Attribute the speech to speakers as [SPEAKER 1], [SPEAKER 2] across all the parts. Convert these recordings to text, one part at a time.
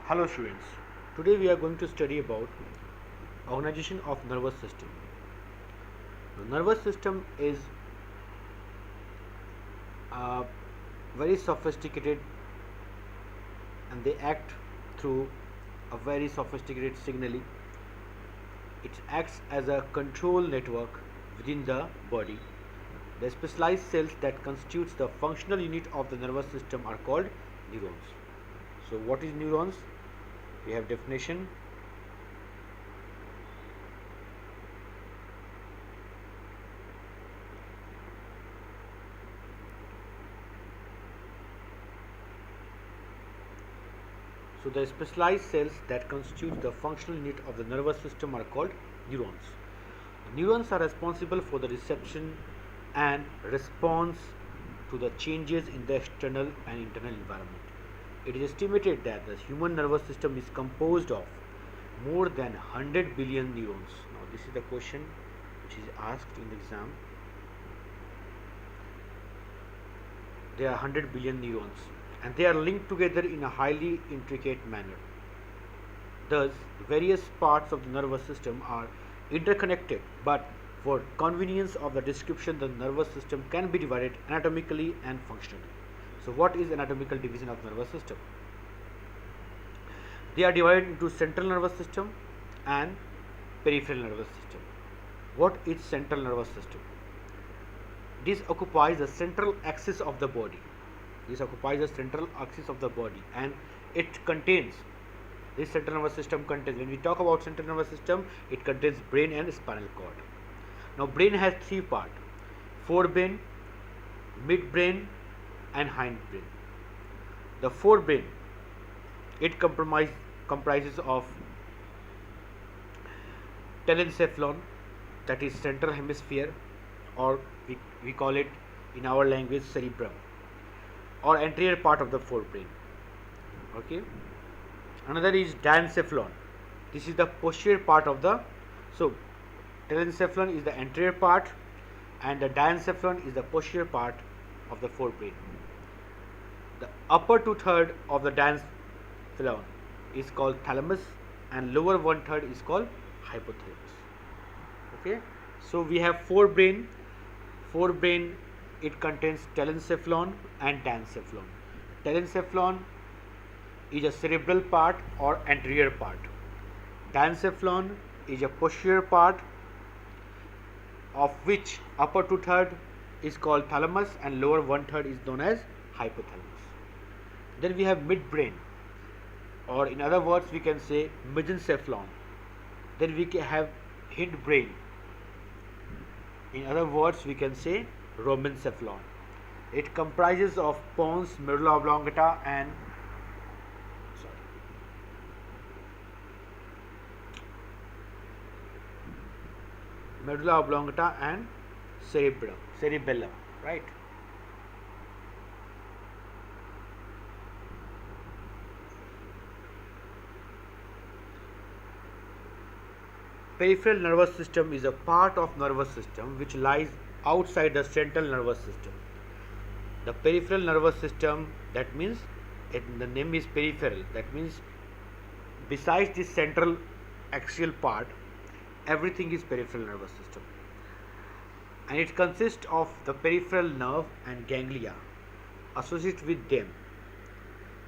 [SPEAKER 1] Hello students, today we are going to study about organization of nervous system. The nervous system is uh, very sophisticated and they act through a very sophisticated signaling. It acts as a control network within the body. The specialized cells that constitutes the functional unit of the nervous system are called neurons. So what is neurons? We have definition. So the specialized cells that constitute the functional unit of the nervous system are called neurons. Neurons are responsible for the reception and response to the changes in the external and internal environment. It is estimated that the human nervous system is composed of more than 100 billion neurons. Now this is the question which is asked in the exam. There are 100 billion neurons and they are linked together in a highly intricate manner. Thus, various parts of the nervous system are interconnected, but for convenience of the description, the nervous system can be divided anatomically and functionally. So, what is anatomical division of nervous system? They are divided into central nervous system and peripheral nervous system. What is central nervous system? This occupies the central axis of the body. And it contains, this central nervous system contains, when we talk about central nervous system, it contains brain and spinal cord. Now brain has three parts: forebrain, midbrain and hindbrain. The forebrain, it comprises of telencephalon, that is central hemisphere, or we call it in our language cerebrum, or anterior part of the forebrain. Okay. Another is diencephalon. This is the posterior part of the. So telencephalon is the anterior part, and the diencephalon is the posterior part of the forebrain. The upper 2/3 of the diencephalon is called thalamus, and lower 1/3 is called hypothalamus. Okay. So we have forebrain. Forebrain, it contains telencephalon and diencephalon. Telencephalon is a cerebral part or anterior part. Diencephalon is a posterior part, of which upper 2/3 is called thalamus and lower 1/3 is known as hypothalamus. Then we have midbrain, or in other words we can say mesencephalon. Then we have hindbrain. In other words we can say rhomencephalon. It comprises of pons, medulla oblongata and cerebellum, right? Peripheral nervous system is a part of nervous system which lies outside the central nervous system. The peripheral nervous system, that means the name is peripheral, that means besides the central axial part, everything is peripheral nervous system, and it consists of the peripheral nerve and ganglia associated with them.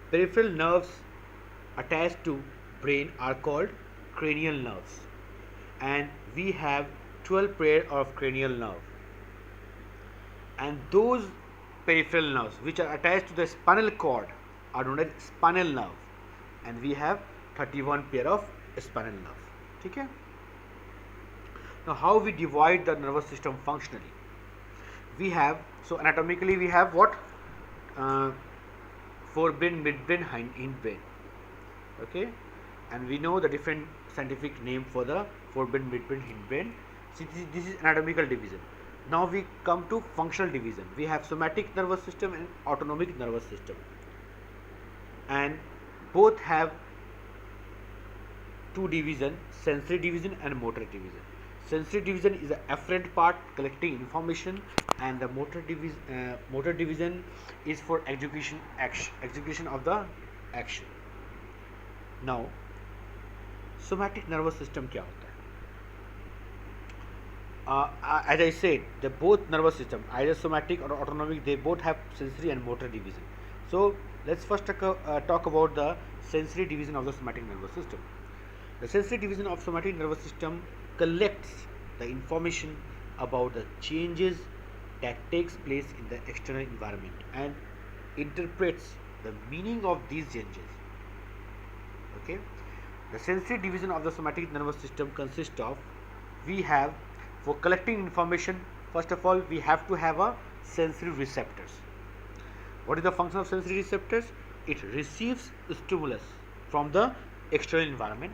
[SPEAKER 1] Peripheral nerves attached to brain are called cranial nerves, and we have 12 pair of cranial nerve, and those peripheral nerves which are attached to the spinal cord are known as spinal nerve, and we have 31 pair of spinal nerve. Okay. Now how we divide the nervous system functionally? We have, so anatomically we have what? Forebrain, midbrain, hindbrain. Okay, and we know the different scientific name for the forebrain, midbrain, hindbrain. So this is anatomical division. Now we come to functional division. We have somatic nervous system and autonomic nervous system, and both have two division: sensory division and motor division. Sensory division is the afferent part collecting information, and the motor division is for execution of the action. Now, somatic nervous system क्या होता है? As I said, the both nervous system, either somatic or autonomic, they both have sensory and motor division. So let's first talk about the sensory division of the somatic nervous system. The sensory division of somatic nervous system collects the information about the changes that takes place in the external environment and interprets the meaning of these changes. Okay, the sensory division of the somatic nervous system consists of, we have, for collecting information, first of all we have to have a sensory receptors. What is the function of sensory receptors? It receives stimulus from the external environment.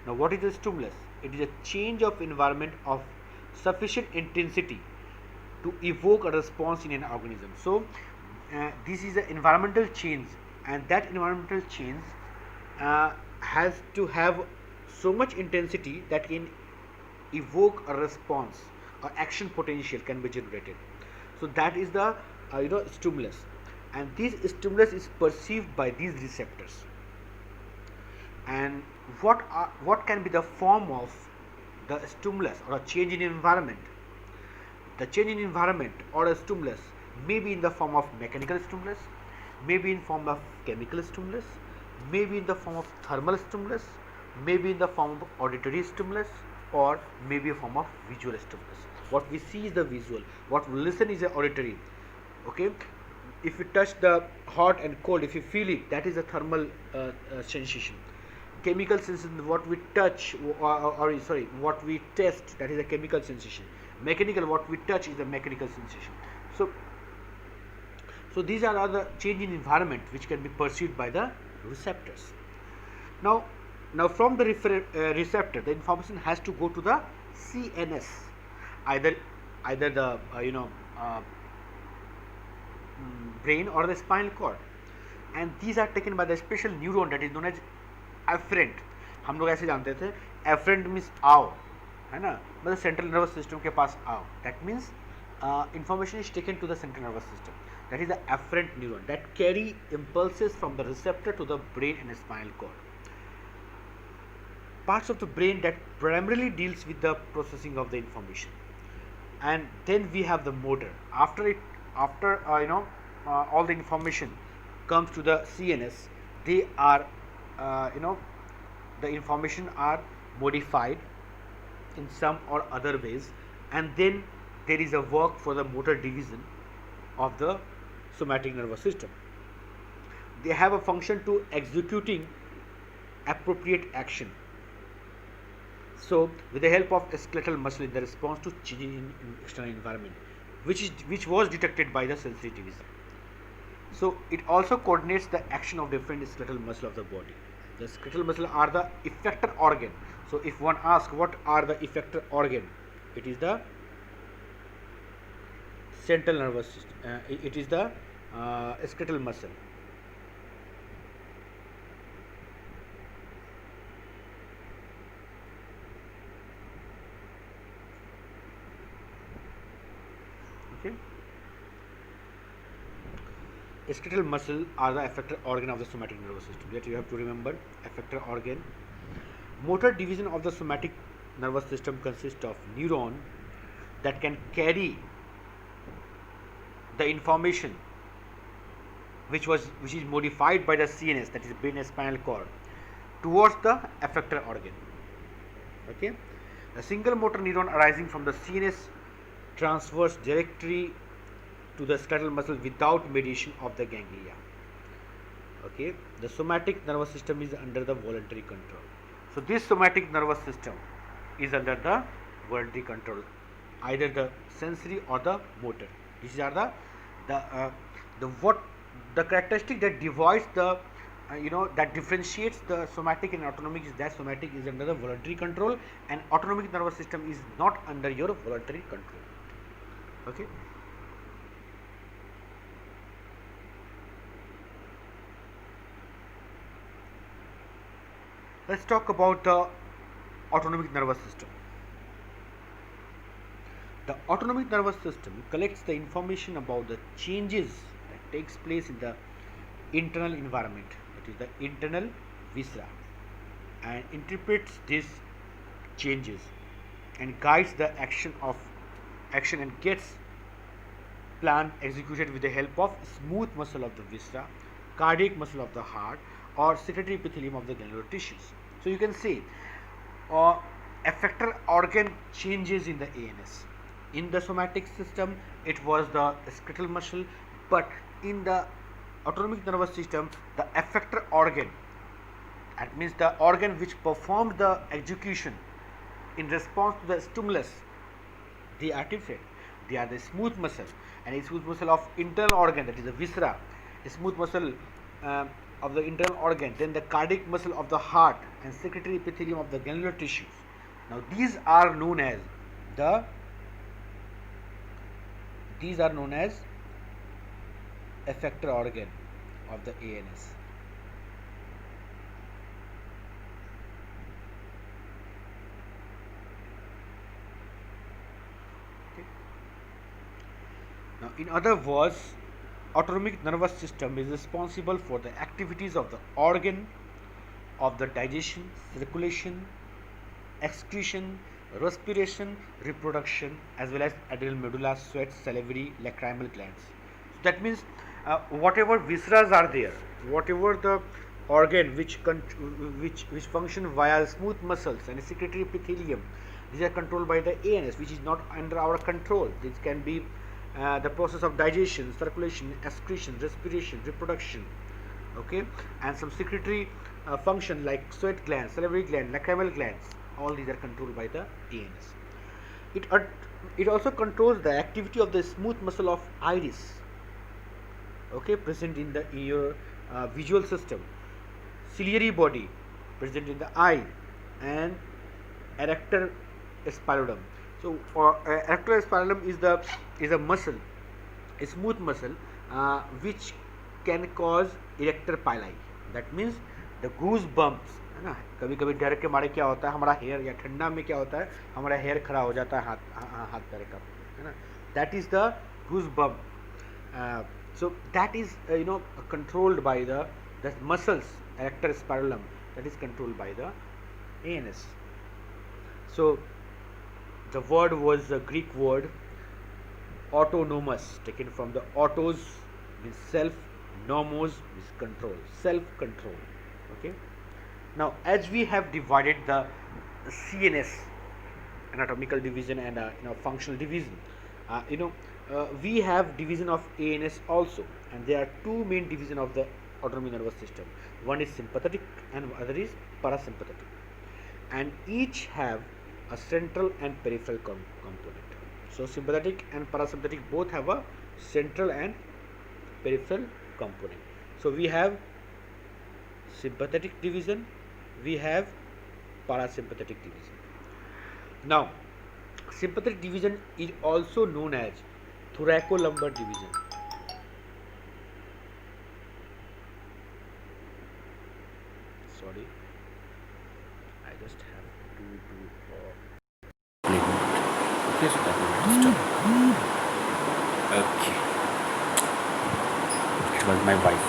[SPEAKER 1] Now, what is the stimulus? It is a change of environment of sufficient intensity to evoke a response in an organism. So, this is an environmental change, and that environmental change has to have so much intensity that can evoke a response or action potential can be generated. So that is the stimulus, and this stimulus is perceived by these receptors. And what can be the form of the stimulus or a change in environment? The change in environment or a stimulus may be in the form of mechanical stimulus, may be in form of chemical stimulus, may be in the form of thermal stimulus, may be in the form of auditory stimulus, or may be a form of visual stimulus. What we see is the visual, what we listen is the auditory. Okay, if you touch the hot and cold, if you feel it, that is a thermal sensation. Chemical sensation, what we touch or sorry, what we taste, that is a chemical sensation. Mechanical, what we touch is a mechanical sensation. So these are the change in environment which can be perceived by the receptors. Now from the receptor, the information has to go to the CNS, either the brain or the spinal cord, and these are taken by the special neuron that is known as afferent. हम लोग ऐसे जानते थे, afferent means आओ, है ना, मतलब central nervous system के पास आओ. That means information is taken to the central nervous system. That is the afferent neuron that carry impulses from the receptor to the brain and spinal cord. Parts of the brain that primarily deals with the processing of the information. And then we have the motor. After all the information comes to the CNS, they are the information are modified in some or other ways, and then there is a work for the motor division of the somatic nervous system. They have a function to executing appropriate action. So, with the help of a skeletal muscle in the response to changing in external environment, which was detected by the sensory division. So, it also coordinates the action of different skeletal muscle of the body. The skeletal muscle are the effector organ. So, if one asks what are the effector organ, it is the central nervous system. It is the skeletal muscle. Okay. Skeletal muscle are the effector organ of the somatic nervous system. That you have to remember, effector organ. Motor division of the somatic nervous system consists of neuron that can carry the information which is modified by the CNS, that is brain and spinal cord, towards the effector organ. Okay, a single motor neuron arising from the CNS transfers directly to the skeletal muscle without mediation of the ganglia. Okay, the somatic nervous system is under the voluntary control. So this somatic nervous system is under the voluntary control, either the sensory or the motor. These are the characteristic that divides the that differentiates the somatic and autonomic is that somatic is under the voluntary control and autonomic nervous system is not under your voluntary control. Okay. Let's talk about the autonomic nervous system. The autonomic nervous system collects the information about the changes that takes place in the internal environment. It is the internal viscera and interprets these changes and guides the action and gets plan executed with the help of smooth muscle of the viscera, cardiac muscle of the heart, or secretory epithelium of the glandular tissues. So you can see effector organ changes in the ANS. In the somatic system, it was the skeletal muscle, but in the autonomic nervous system, the effector organ, that means the organ which performed the execution in response to the stimulus, they are different. They are the smooth muscle, and a smooth muscle of internal organ, that is the viscera, a smooth muscle of the internal organ, then the cardiac muscle of the heart, and secretory epithelium of the glandular tissues. Now these are known as effector organ of the ANS. Now, in other words, autonomic nervous system is responsible for the activities of the organ of the digestion, circulation, excretion, respiration, reproduction, as well as adrenal medulla, sweat, salivary, lacrimal glands. So that means whatever visceras are there, whatever the organ which function via smooth muscles and secretory epithelium, these are controlled by the ANS, which is not under our control. This can be the process of digestion, circulation, excretion, respiration, reproduction, okay, and some secretory function like sweat glands, salivary gland, lacrimal glands. All these are controlled by the ANS. It also controls the activity of the smooth muscle of iris, okay, present in your visual system, ciliary body present in the eye, and erector spinotum. So erector spinotum is a muscle, a smooth muscle which can cause erector pili. That means the goose bumps, है ना. कभी कभी डर के मारे क्या होता है, हमारा हेयर, या ठंडा में क्या होता है, हमारा हेयर खड़ा हो जाता है हाथ पैर का, है ना. That is the goose bump. So that is controlled by the muscles, erector spinotum, that is controlled by the ANS. So the word was a Greek word autonomous, taken from the autos means self, nomos means control, self control. Okay. Now as we have divided the CNS, anatomical division, and functional division, we have division of ANS also, and there are two main division of the autonomic nervous system. One is sympathetic and other is parasympathetic, and each have a central and peripheral component. So sympathetic and parasympathetic both have a central and peripheral component. So we have sympathetic division, we have parasympathetic division. Now sympathetic division is also known as thoracolumbar division. Sorry, I just have to do okay, so that will stop. Okay, it was my wife.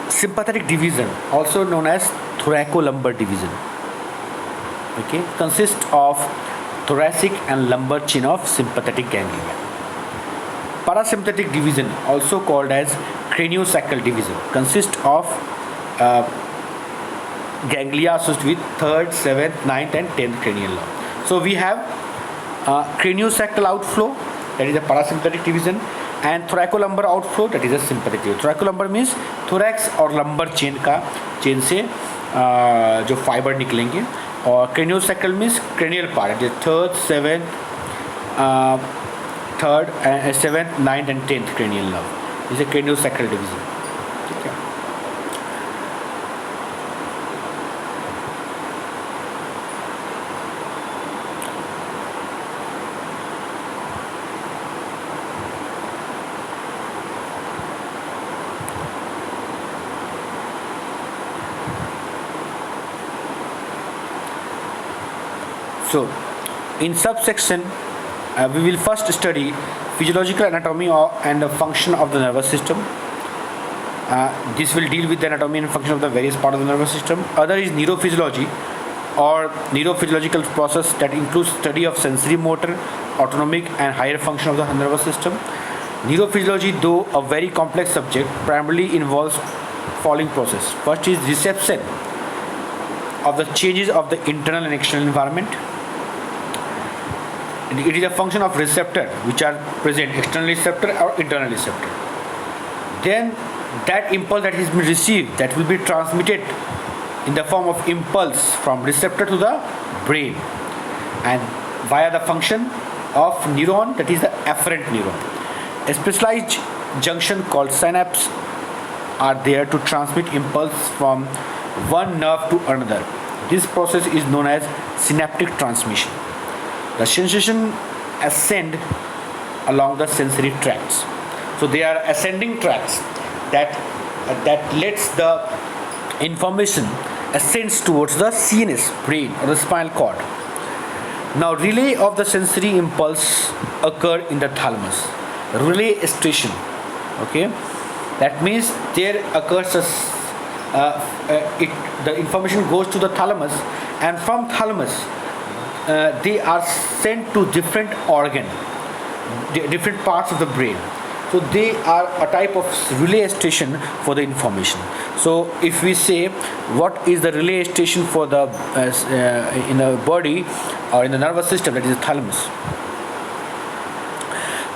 [SPEAKER 1] Sympathetic division, also known as thoracolumbar division, okay, consists of thoracic and lumbar chain of sympathetic ganglia. Parasympathetic division, also called as craniosacral division, consists of ganglia associated with 3rd, 7th, 9th and 10th cranial nerve. So we have craniosacral outflow, that is the parasympathetic division, and thoracolumbar outflow, that is a sympathetic. Thoracolumbar means thorax और lumbar chain से जो fibre निकलेंगे, और craniosacral means cranial part, that is 3rd, 7th, 9th and 10th cranial nerve. This is a craniosacral division. ठीक है. So in subsection we will first study physiological anatomy and the function of the nervous system. This will deal with the anatomy and function of the various parts of the nervous system. Other is neurophysiology or neurophysiological process that includes study of sensory motor, autonomic and higher function of the nervous system. Neurophysiology, though a very complex subject, primarily involves following process. First is reception of the changes of the internal and external environment. It is a function of receptor which are present, external receptor or internal receptor. Then that impulse that has been received, that will be transmitted in the form of impulse from receptor to the brain and via the function of neuron, that is the afferent neuron. A specialized junction called synapse are there to transmit impulse from one nerve to another. This process is known as synaptic transmission. The sensation ascend along the sensory tracts. So they are ascending tracts that lets the information ascends towards the CNS, brain or the spinal cord. Now relay of the sensory impulse occur in the thalamus. Relay station. Okay, that means there occurs the information goes to the thalamus, and from thalamus they are sent to different organ, different parts of the brain. So they are a type of relay station for the information. So if we say what is the relay station for the in the body or in the nervous system, that is the thalamus.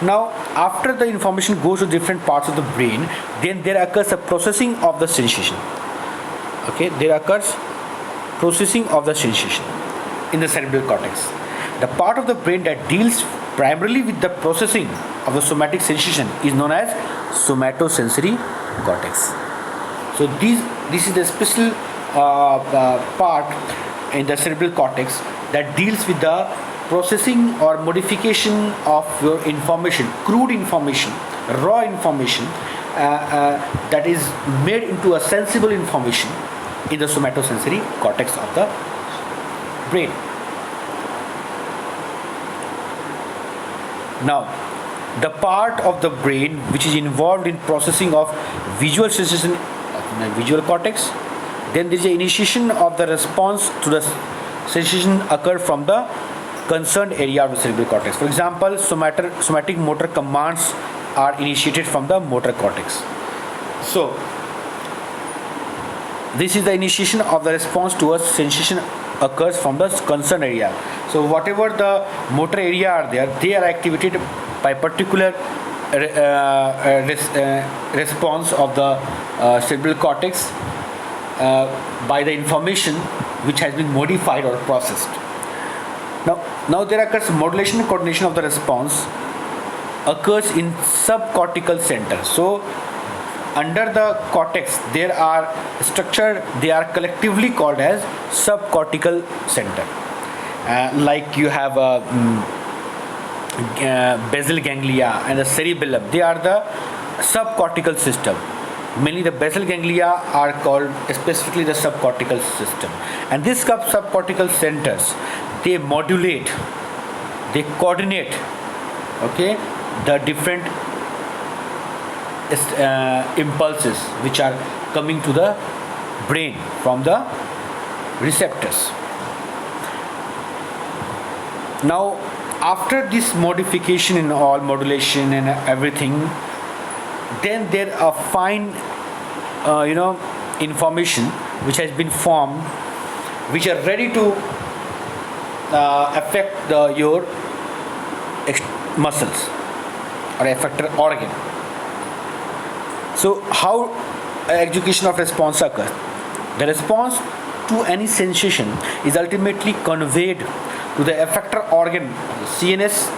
[SPEAKER 1] Now after the information goes to different parts of the brain, then there occurs a processing of the sensation. Okay, there occurs processing of the sensation in the cerebral cortex. The part of the brain that deals primarily with the processing of the somatic sensation is known as somatosensory cortex. So this is the special part in the cerebral cortex that deals with the processing or modification of your information, crude information, raw information that is made into a sensible information in the somatosensory cortex of the brain. Now, the part of the brain which is involved in processing of visual sensation of the visual cortex, then there is an initiation of the response to the sensation occur from the concerned area of the cerebral cortex. For example, somatic motor commands are initiated from the motor cortex. So this is the initiation of the response to a sensation occurs from the concerned area. So whatever the motor area are there, they are activated by particular response of the cerebral cortex by the information which has been modified or processed. Now there occurs modulation and coordination of the response occurs in subcortical center. So under the cortex there are structure, they are collectively called as subcortical center. Like you have a basal ganglia and the cerebellum, they are the subcortical system. Mainly the basal ganglia are called specifically the subcortical system, and these subcortical centers, they modulate, they coordinate, okay, the different impulses which are coming to the brain from the receptors. Now after this modification in all modulation and everything, then there are fine information which has been formed, which are ready to affect your muscles or effector organ. So how execution of response occurs? The response to any sensation is ultimately conveyed to the effector organ, the CNS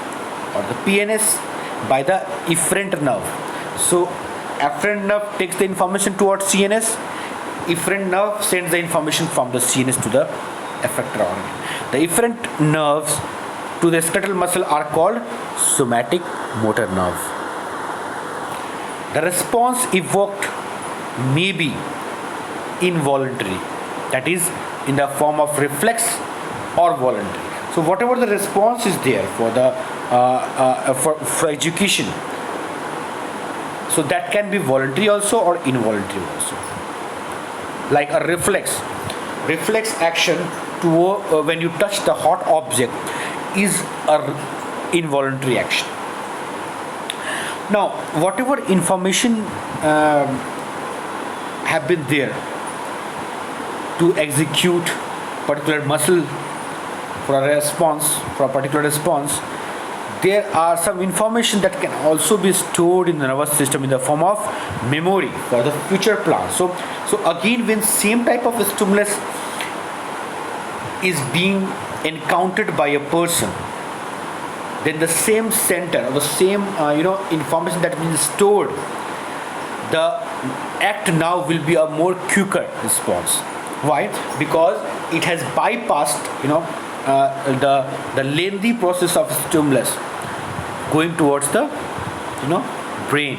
[SPEAKER 1] or the PNS, by the efferent nerve. So afferent nerve takes the information towards CNS, efferent nerve sends the information from the CNS to the effector organ. The efferent nerves to the skeletal muscle are called somatic motor nerve. The response evoked may be involuntary, that is in the form of reflex or voluntary. So whatever the response is there for the for education, So that can be voluntary also or involuntary also. Like a reflex action to when you touch the hot object is a involuntary action. Now, whatever information have been there to execute particular muscle for a particular response, there are some information that can also be stored in the nervous system in the form of memory for the future plan. So again, when same type of stimulus is being encountered by a person, then the same center or the same information that is stored, the act now will be a more quicker response. Why? Because it has bypassed the lengthy process of stimulus going towards the brain.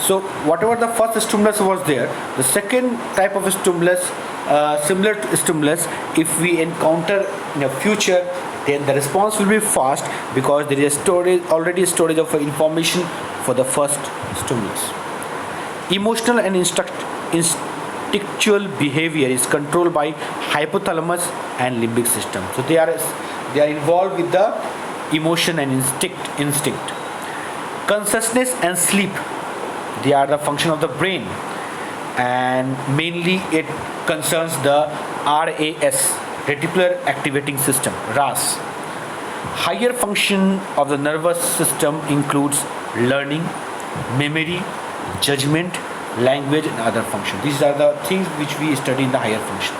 [SPEAKER 1] So whatever the first stimulus was there, the second type of stimulus, similar to stimulus, if we encounter in the future, then the response will be fast because there is already storage of information for the first stimulus. Emotional and instinctual behavior is controlled by hypothalamus and limbic system. So they are involved with the emotion and instinct. Consciousness and sleep, they are the function of the brain, and mainly it concerns the RAS, reticular activating system, RAS. Higher function of the nervous system includes learning, memory, judgment, language, and other functions. These are the things which we study in the higher function.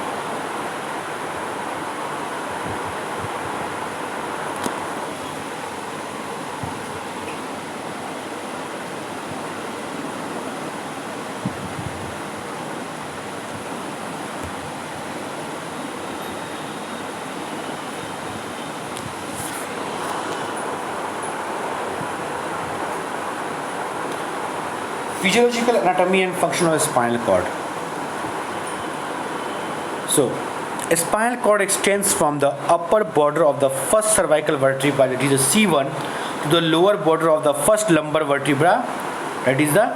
[SPEAKER 1] Physiological anatomy and function of the spinal cord. So, a spinal cord extends from the upper border of the first cervical vertebra, that is the C1, to the lower border of the first lumbar vertebra, that is the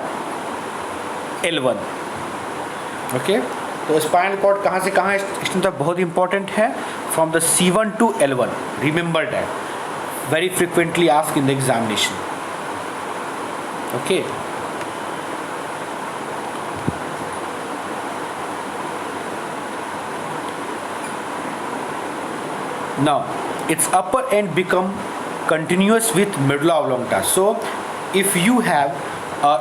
[SPEAKER 1] L1. Okay? तो spinal cord कहाँ से कहाँ extend तक बहुत important है, from the C1 to L1. Remember that, very frequently asked in the examination. Okay. Now, its upper end become continuous with medulla oblongata. So, if you have a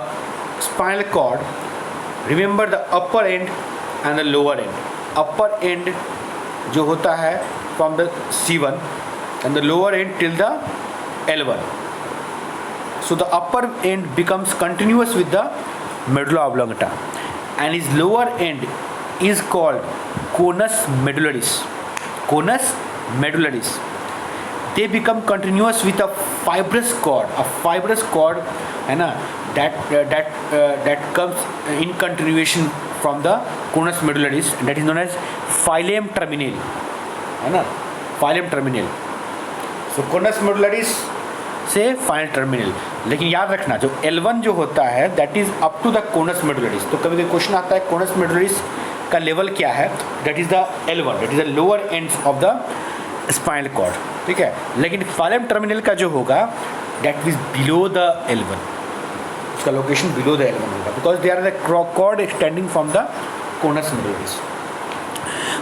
[SPEAKER 1] spinal cord, remember the upper end and the lower end. Upper end जो होता है from the C1 and the lower end till the L1. So, the upper end becomes continuous with the medulla oblongata, and its lower end is called conus medullaris. Conus medullaris. They become continuous with a fibrous cord. A fibrous cord, है ना, that comes in continuation from the conus medullaris, and that is known as phylum terminale, है ना, phylum terminale. So conus medullaris से final terminal. लेकिन याद रखना, जो L1 जो होता है that is up to the conus medullaris. तो कभी कभी क्वेश्चन आता है कोनस मेडुलरिस का लेवल क्या है, that is the L1, that is the lower ends of the spinal cord. ठीक है, लेकिन फाइलम टर्मिनल का जो होगा that is below the L1, उसका लोकेशन बिलो द L1 होगा, because they are the cord extending from the conus medullaris.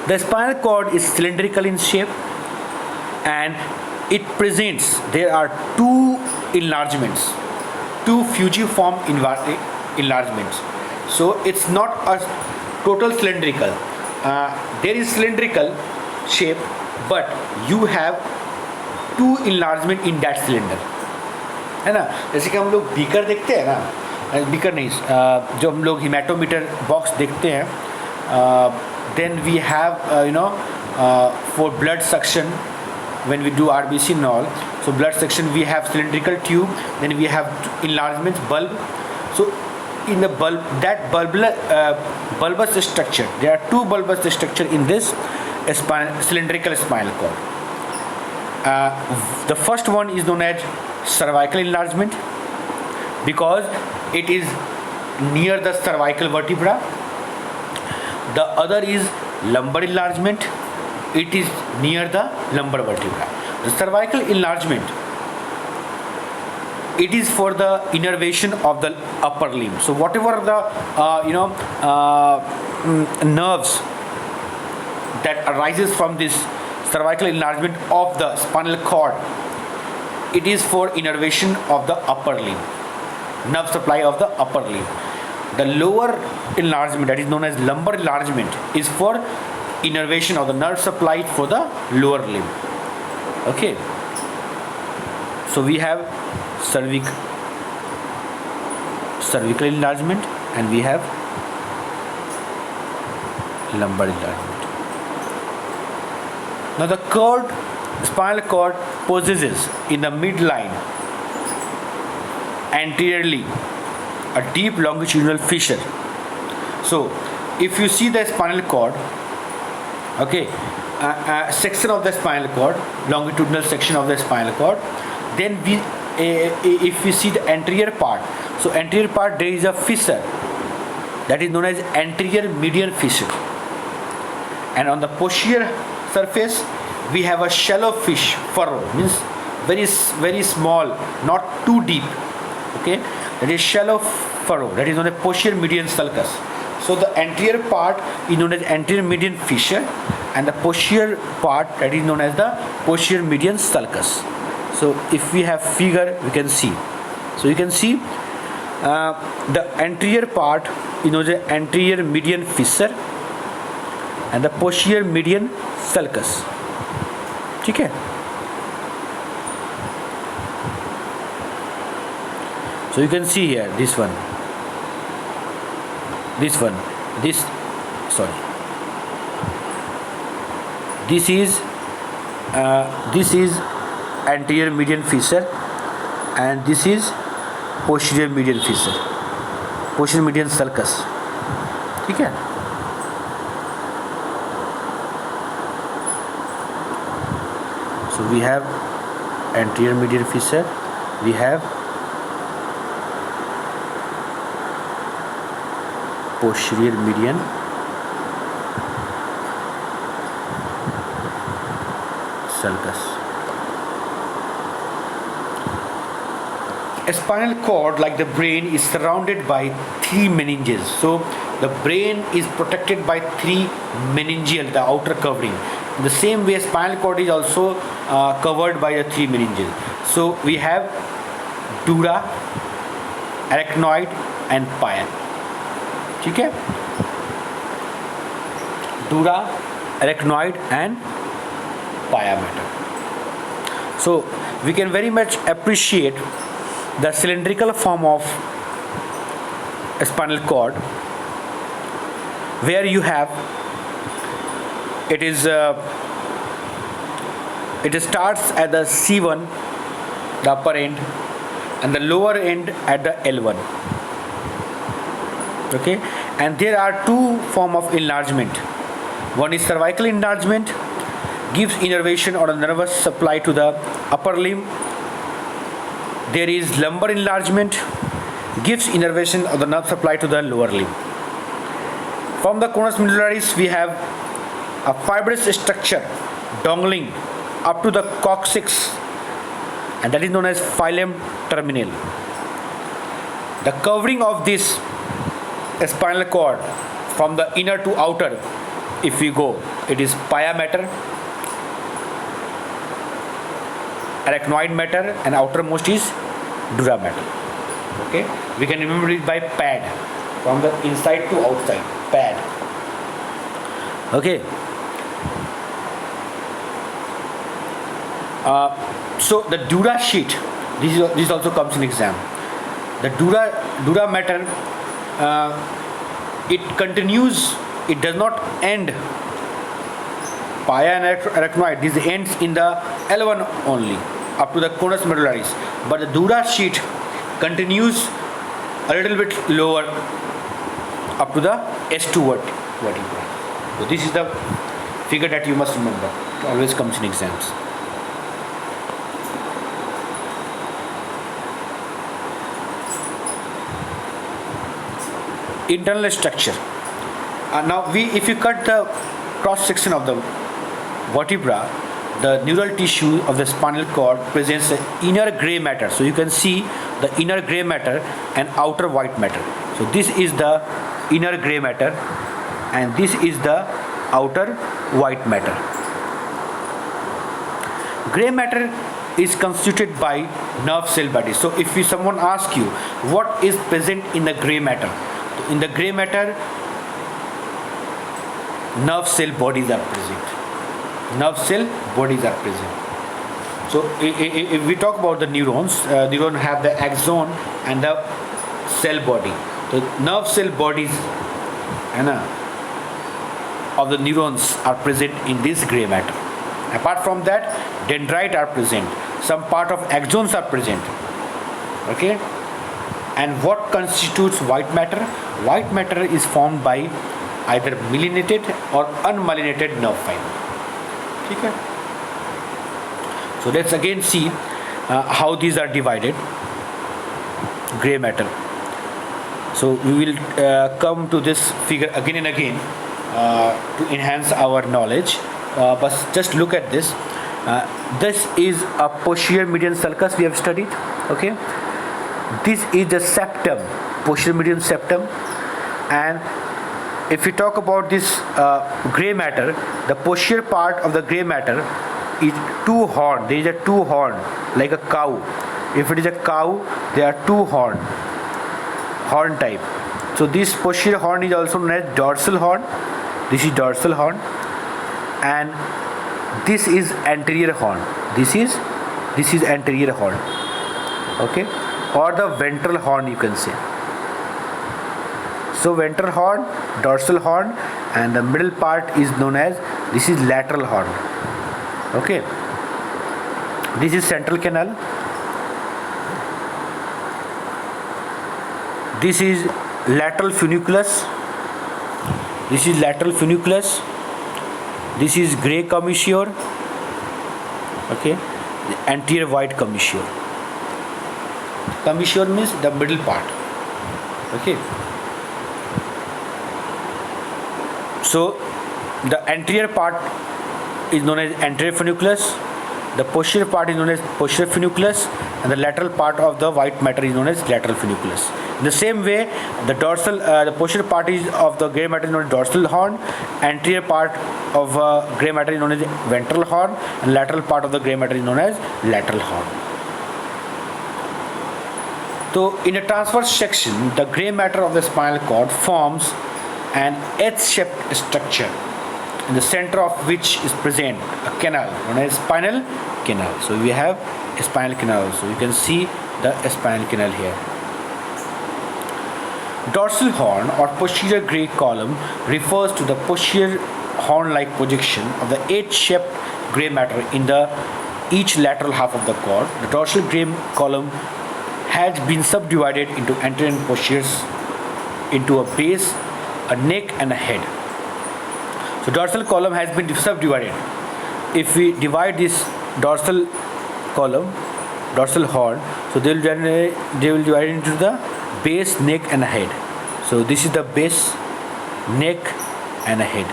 [SPEAKER 1] The spinal cord is cylindrical in shape and it presents, there are two enlargements, two fusiform enlargements. So it's not a total cylindrical. There is cylindrical shape, but you have two enlargement in that cylinder, है ना. जैसे कि हम लोग beaker देखते हैं ना, beaker नहीं, जो हम लोग हेमाटोमीटर बॉक्स देखते हैं, then we have for blood suction, when we do RBC and all, so blood section we have cylindrical tube, then we have enlargements, bulb. So in the bulb, that bulbous structure, there are two bulbous structure in this cylindrical spinal cord. The first one is known as cervical enlargement, because it is near the cervical vertebra. The other is lumbar enlargement, it is near the lumbar vertebra. The cervical enlargement, it is for the innervation of the upper limb. So whatever the nerves that arises from this cervical enlargement of the spinal cord, it is for innervation of the upper limb, nerve supply of the upper limb. The lower enlargement, that is known as lumbar enlargement, is for innervation of the nerve supply for the lower limb. Okay, so we have cervical enlargement and we have lumbar enlargement. Now the spinal cord possesses in the midline anteriorly a deep longitudinal fissure. So if you see the spinal cord, okay, section of the spinal cord, longitudinal section of the spinal cord, then if we see the anterior part, so anterior part there is a fissure that is known as anterior median fissure, and on the posterior surface we have a shallow furrow, means very small, not too deep. Okay, that is shallow furrow, that is known as posterior median sulcus. So the anterior part is known as anterior median fissure, and the posterior part, that is known as the posterior median sulcus. So if we have figure, we can see. So you can see the anterior part is known as anterior median fissure and the posterior median sulcus. ठीक है? So you can see here this one, this is anterior median fissure and this is posterior median fissure, posterior median sulcus. ठीक है? So we have anterior median fissure, we have posterior median sulcus. A spinal cord, like the brain, is surrounded by three meninges. So the brain is protected by three meningeal, the outer covering. In the same way, spinal cord is also covered by the three meninges. So we have dura, arachnoid and pia. ठीक है? Dura, arachnoid and pia matter. So we can very much appreciate the cylindrical form of a spinal cord, where you have it starts at the C1, the upper end, and the lower end at the L1. Okay, and there are two forms of enlargement. One is cervical enlargement, gives innervation or a nervous supply to the upper limb. There is lumbar enlargement, gives innervation of the nerve supply to the lower limb. From the conus medullaris, we have a fibrous structure dangling up to the coccyx, and that is known as phylum terminal. The covering of this spinal cord from the inner to outer, if we go, it is pia mater, arachnoid matter, and outermost is dura matter. Okay, we can remember it by pad, from the inside to outside, pad. Okay, so the dura sheet, this also comes in exam. The dura matter, it continues, it does not end pia and arachnoid. This ends in the L1 only, up to the conus medullaris, but the dura sheet continues a little bit lower up to the S2 vertebra. So this is the figure that you must remember. It always comes in exams. internal structure. Now, if you cut the cross section of the vertebra, the neural tissue of the spinal cord presents an inner gray matter. So you can see the inner gray matter and outer white matter. So this is the inner gray matter and this is the outer white matter. Gray matter is constituted by nerve cell bodies. So if someone asks you what is present in the gray matter, in the gray matter nerve cell bodies are present. Nerve cell bodies are present. So if we talk about the neurons, neurons have the axon and the cell body. The nerve cell bodies of the neurons are present in this gray matter. Apart from that, dendrite are present. Some part of axons are present. Okay. And what constitutes white matter? White matter is formed by either myelinated or unmyelinated nerve fiber. Okay. So let's again see how these are divided. Gray matter. So we will come to this figure again and again to enhance our knowledge. But just look at this. This is a posterior median sulcus we have studied. Okay. This is the septum, posterior median septum, and if we talk about this gray matter, the posterior part of the gray matter is two horn. There is a two horn like a cow. If it is a cow, there are two horn type. So this posterior horn is also known as dorsal horn. This is dorsal horn, and this is anterior horn. This is anterior horn. Okay, or the ventral horn you can say. So ventral horn, dorsal horn, and the middle part is known as, this is lateral horn. Okay, this is central canal. This is lateral funiculus. This is lateral funiculus. This is gray commissure. Okay, the anterior white commissure. Commissure means the middle part. Okay. So the anterior part is known as anterior funiculus, the posterior part is known as posterior funiculus, and the lateral part of the white matter is known as lateral funiculus. In the same way, the posterior part of the gray matter is known as dorsal horn, anterior part of gray matter is known as ventral horn, and lateral part of the gray matter is known as lateral horn. So in a transverse section, the gray matter of the spinal cord forms an H-shaped structure, in the center of which is present a canal known as spinal canal. So we have a spinal canal. So you can see the spinal canal here. Dorsal horn or posterior gray column refers to the posterior horn-like projection of the H-shaped gray matter in each lateral half of the cord. The dorsal gray column has been subdivided into anterior and posterior into a base, a neck and a head. So dorsal column has been subdivided. If we divide this dorsal column, dorsal horn, so they will divide it into the base, neck and a head. So this is the base, neck and a head.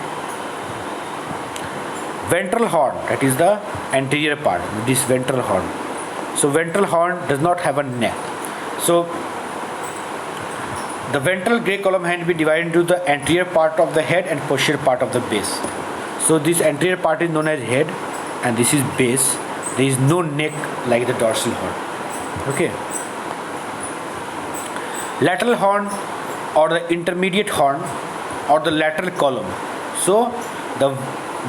[SPEAKER 1] Ventral horn, that is the anterior part, this ventral horn. So ventral horn does not have a neck. So the ventral gray column has been divided into the anterior part of the head and posterior part of the base. So this anterior part is known as head and this is base. There is no neck like the dorsal horn. Okay. Lateral horn or the intermediate horn or the lateral column. So the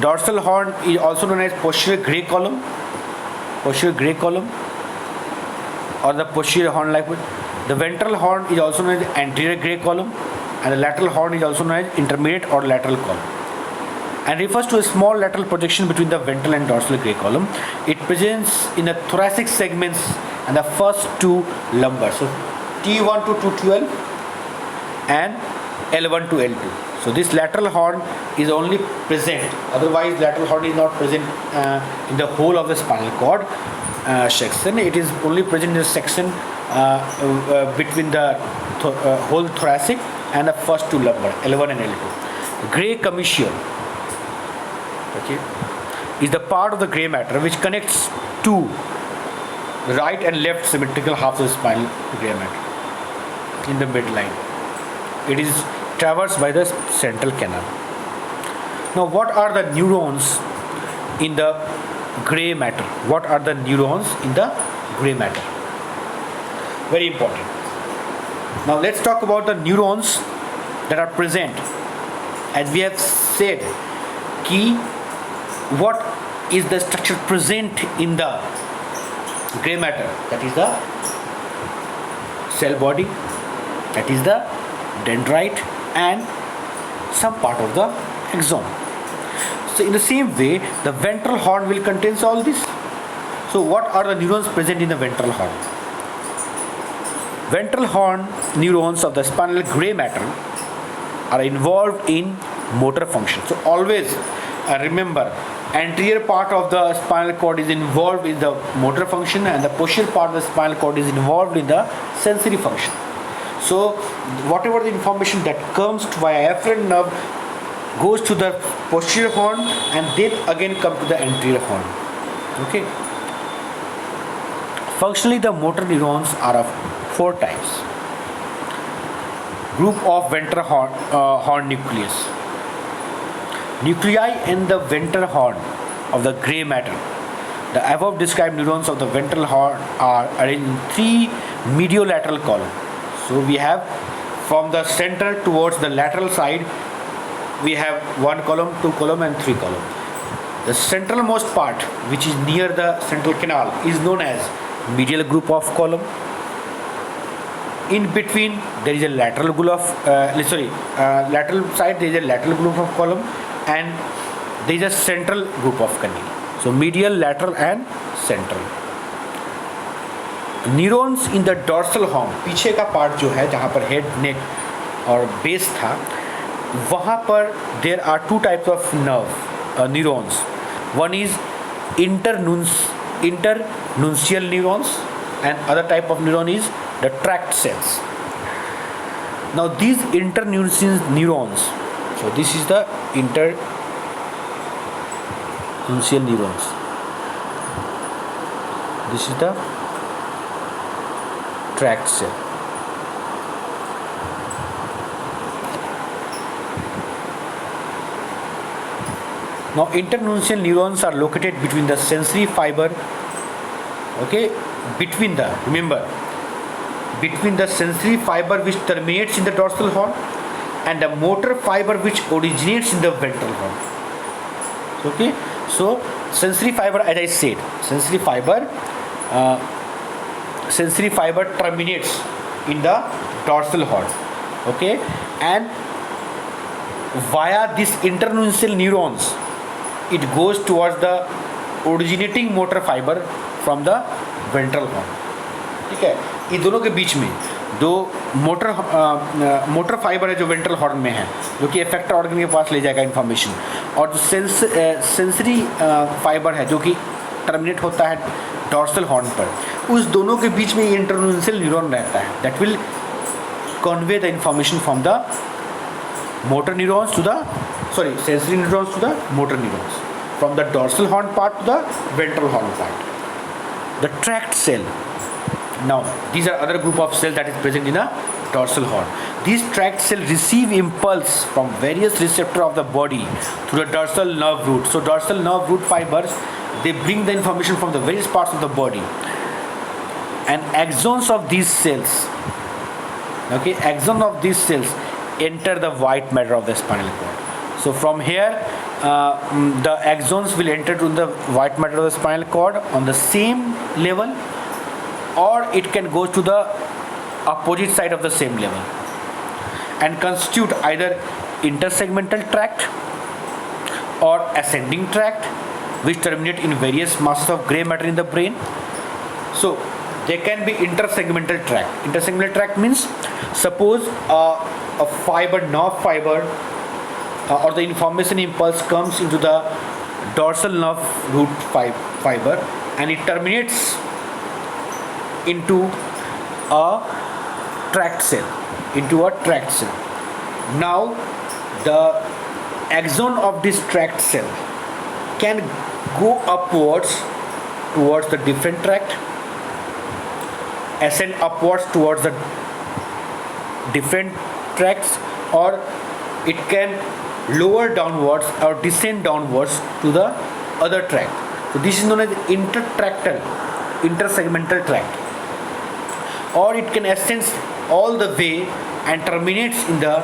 [SPEAKER 1] dorsal horn is also known as posterior gray column. Posterior gray column or the posterior horn like the ventral horn is also known as anterior gray column and the lateral horn is also known as intermediate or lateral column and refers to a small lateral projection between the ventral and dorsal gray column. It presents in the thoracic segments and the first two lumbar. So T1 to T12 and L1 to L2. So this lateral horn is only present, otherwise lateral horn is not present in the whole of the spinal cord section. It is only present in the section between the whole thoracic and the first two lumbar, L1 and L2. Gray commissure, okay, is the part of the gray matter which connects two right and left symmetrical halves of the spinal gray matter in the midline. It is traversed by the central canal. Now, what are the neurons in the gray matter? What are the neurons in the gray matter? Very important. Now, let's talk about the neurons that are present. As we have said, key, what is the structure present in the gray matter? That is the cell body, that is the dendrite, and some part of the axon. So in the same way, the ventral horn will contain all this. So what are the neurons present in the ventral horn? Ventral horn neurons of the spinal gray matter are involved in motor function. So always remember, anterior part of the spinal cord is involved in the motor function, and the posterior part of the spinal cord is involved in the sensory function. So whatever the information that comes via afferent nerve goes to the posterior horn and then again come to the anterior horn. Okay. Functionally, the motor neurons are of four types. Group of ventral horn nucleus. Nuclei in the ventral horn of the gray matter. The above described neurons of the ventral horn are arranged in three mediolateral columns. So we have from the center towards the lateral side, we have one column, two column, and three column. The centralmost part, which is near the central canal, is known as medial group of column. In between, there is a lateral group of lateral side. There is a lateral group of column, and there is a central group of canal. So medial, lateral, and central. Neurons in the dorsal horn, पीछे का part जो है जहाँ पर head, नेक और base था, वहाँ पर there are two types of nerve neurons. One is internuncial neurons, and other type of neuron is the tract cells. Now these internuncial neurons, so this is the internuncial neurons, this is the tract cell. Now internuncial neurons are located between the sensory fiber, okay, between the sensory fiber which terminates in the dorsal horn and the motor fiber which originates in the ventral horn. Okay, so sensory fiber, as I said, sensory fiber terminates in the dorsal horn, okay, and via these internuncial neurons it goes towards the originating motor fiber from the ventral horn. ठीक है, इन दोनों के बीच में दो motor fibre है जो ventral horn में है, जो कि इफेक्टर ऑर्गन के पास ले जाएगा इन्फॉर्मेशन, और जो सेंसरी फाइबर है जो कि टर्मिनेट होता है डॉर्सल हॉर्न पर, उस दोनों के बीच में इंटरनुंशियल न्यूरॉन रहता है that will convey the information from the motor neurons to the sensory neurons to the motor neurons, from the dorsal horn part to the ventral horn part. The tract cell, now these are other group of cells that is present in the dorsal horn. These tract cells receive impulse from various receptors of the body through the dorsal nerve root. So dorsal nerve root fibers, they bring the information from the various parts of the body, and axons of these cells, okay, axon of these cells enter the white matter of the spinal cord. So from here the axons will enter to the white matter of the spinal cord on the same level, or it can go to the opposite side of the same level and constitute either intersegmental tract or ascending tract which terminate in various masses of gray matter in the brain. So there can be intersegmental tract. Intersegmental tract means, suppose a fiber, nerve fiber, or the information impulse comes into the dorsal nerve root fiber and it terminates into a tract cell, Now the axon of this tract cell can go upwards towards the different tract, ascend upwards towards the different tracts, or it can lower downwards or descend downwards to the other tract. So this is known as intertractal, intersegmental tract. Or it can ascend all the way and terminates in the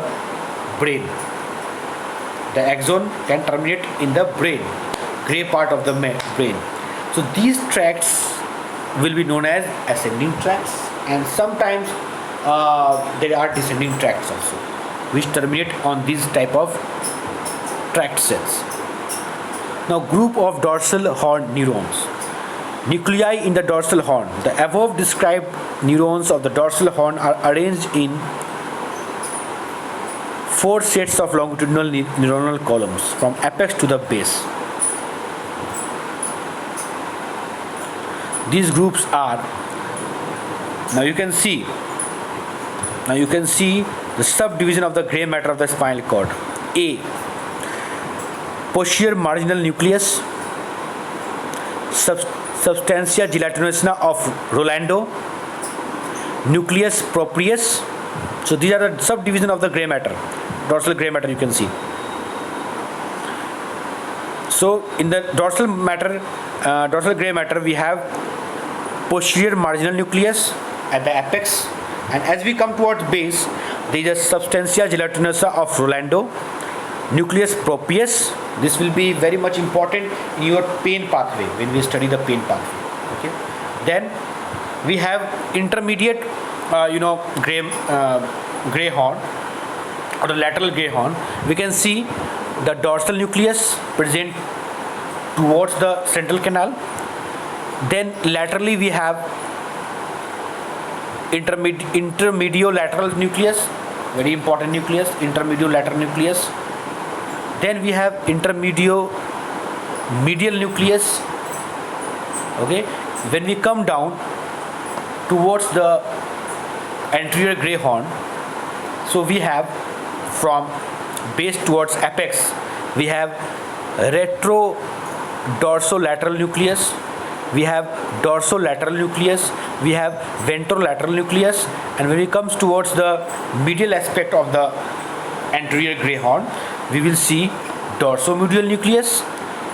[SPEAKER 1] brain. The axon can terminate in the brain, gray part of the brain. So these tracts will be known as ascending tracts, and sometimes there are descending tracts also, which terminate on these type of tract cells. Now, group of dorsal horn neurons. Nuclei in the dorsal horn. The above described neurons of the dorsal horn are arranged in 4 sets of longitudinal neuronal columns from apex to the base. These groups are, now you can see the subdivision of the gray matter of the spinal cord. A, posterior marginal nucleus, substantia gelatinosa of Rolando, nucleus proprius. So these are the subdivision of the gray matter, dorsal gray matter, you can see. So in the dorsal gray matter, we have posterior marginal nucleus at the apex, and as we come towards base, there is a substantia gelatinosa of Rolando, nucleus proprius. This will be very much important in your pain pathway when we study the pain pathway. Okay. Then we have intermediate, gray horn or the lateral gray horn. We can see the dorsal nucleus present towards the central canal. Then laterally we have intermediolateral nucleus, very important nucleus, intermediolateral nucleus. Then we have intermedial nucleus. Okay, when we come down towards the anterior gray horn, so we have from base towards apex, we have retrodorsolateral nucleus, we have dorsolateral nucleus, we have ventrolateral nucleus, and when it comes towards the medial aspect of the anterior gray horn, we will see dorsomedial nucleus,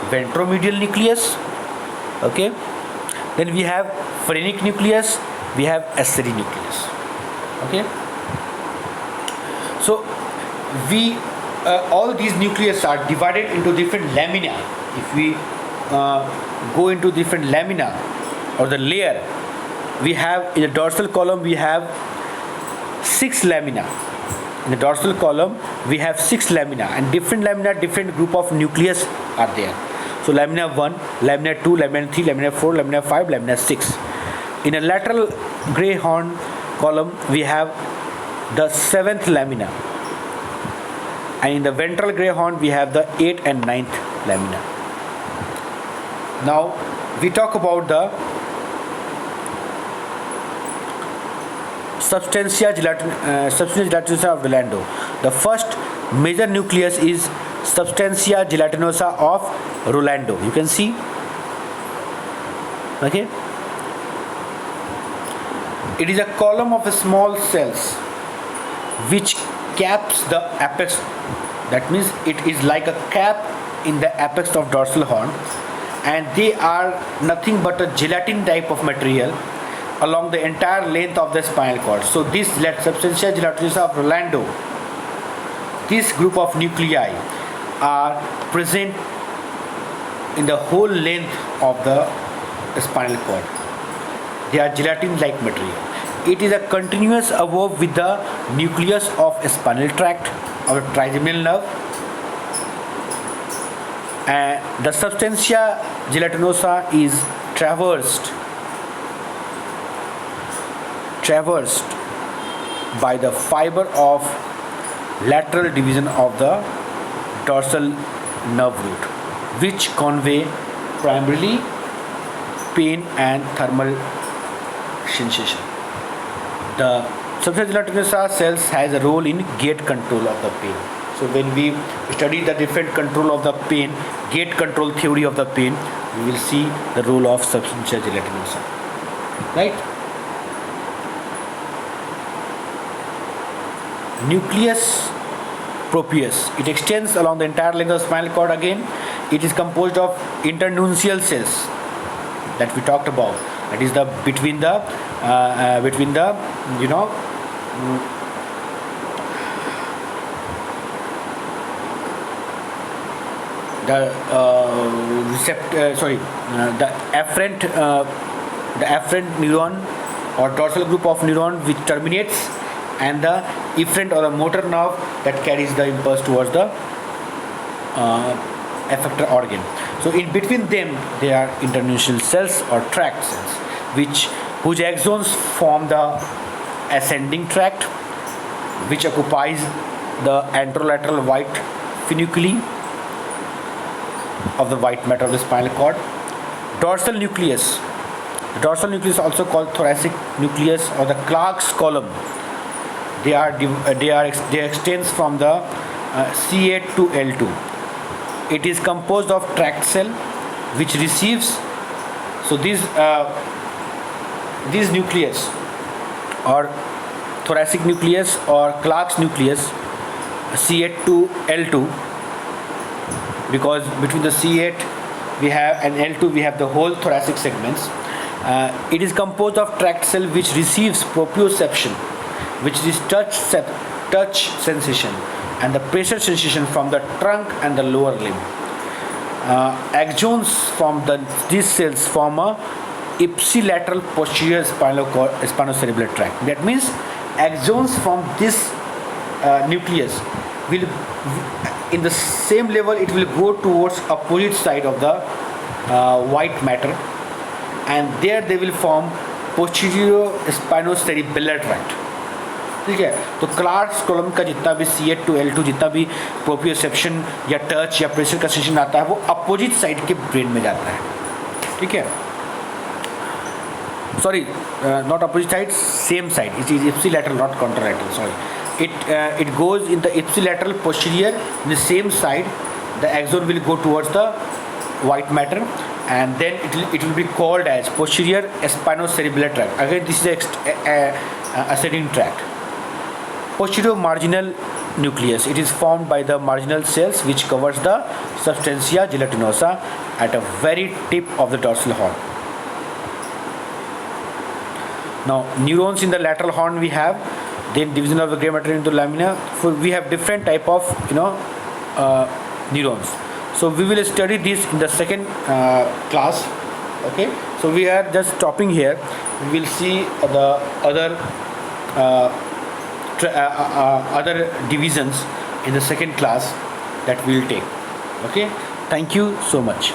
[SPEAKER 1] ventromedial nucleus. Okay, then we have phrenic nucleus, we have accessory nucleus. Okay, so we all these nucleus are divided into different lamina. If we go into different lamina or the layer, we have in the dorsal column we have 6 lamina. In the dorsal column we have 6 lamina, and different lamina, different group of nucleus are there. So lamina 1, lamina 2, lamina 3, lamina 4, lamina 5, lamina 6. In a lateral gray horn column we have the 7th lamina, and in the ventral gray horn we have the 8th and 9th lamina. Now we talk about the substantia gelatinosa of Rolando. The first major nucleus is substantia gelatinosa of Rolando. You can see. Okay. It is a column of small cells which caps the apex. That means it is like a cap in the apex of dorsal horn, and they are nothing but a gelatin type of material along the entire length of the spinal cord. So this substantia gelatinosa of Rolando, this group of nuclei are present in the whole length of the spinal cord. They are gelatin-like material. It is a continuous above with the nucleus of spinal tract or trigeminal nerve, and the substantia gelatinosa is traversed by the fiber of lateral division of the dorsal nerve root, which convey primarily pain and thermal sensation. The substantia gelatinosa cells has a role in gate control of the pain. So when we study the different control of the pain, gate control theory of the pain, we will see the role of substantia gelatinosa, right? Nucleus proprius, it extends along the entire length of the spinal cord. Again, it is composed of internuncial cells that we talked about, that is the between the you know the afferent neuron or dorsal group of neuron which terminates, and the efferent or the motor nerve that carries the impulse towards the effector organ. So in between them there are internuncial cells or tract cells whose axons form the ascending tract, which occupies the anterolateral white funiculi of the white matter of the spinal cord. Dorsal nucleus. The dorsal nucleus, also called thoracic nucleus or the Clark's column. They extends from the C8 to L2. It is composed of tract cell, which receives. So these nucleus, or thoracic nucleus or Clark's nucleus, C8 to L2, because between the C8 we have and L2 we have the whole thoracic segments. It is composed of tract cell which receives proprioception, which is touch sensation and the pressure sensation from the trunk and the lower limb. Axons from these cells form a ipsilateral posterior spinocerebellar tract. That means axons from this nucleus will, in the same level, it will go towards opposite side of the white matter, and there they will form posterior spinocerebellar tract. ठीक है, तो Clarks column का जितना भी C8 to L2 जितना भी proprioception या touch या प्रेशर का सेंसेशन आता है वो अपोजिट साइड के ब्रेन में जाता है. ठीक है, sorry not opposite side, same side. It is ipsilateral not contralateral, sorry. It goes in the ipsilateral posterior, in the same side. The axon will go towards the white matter, and then it will be called as posterior spinocerebellar tract. Again, this is ascending tract. Posterior marginal nucleus. It is formed by the marginal cells which covers the substantia gelatinosa at a very tip of the dorsal horn. Now, neurons in the lateral horn we have. Then division of the gray matter into lamina. So we have different type of neurons. So we will study this in the second class. Okay. So we are just stopping here. We will see the other divisions in the second class that we will take. Okay. Thank you so much.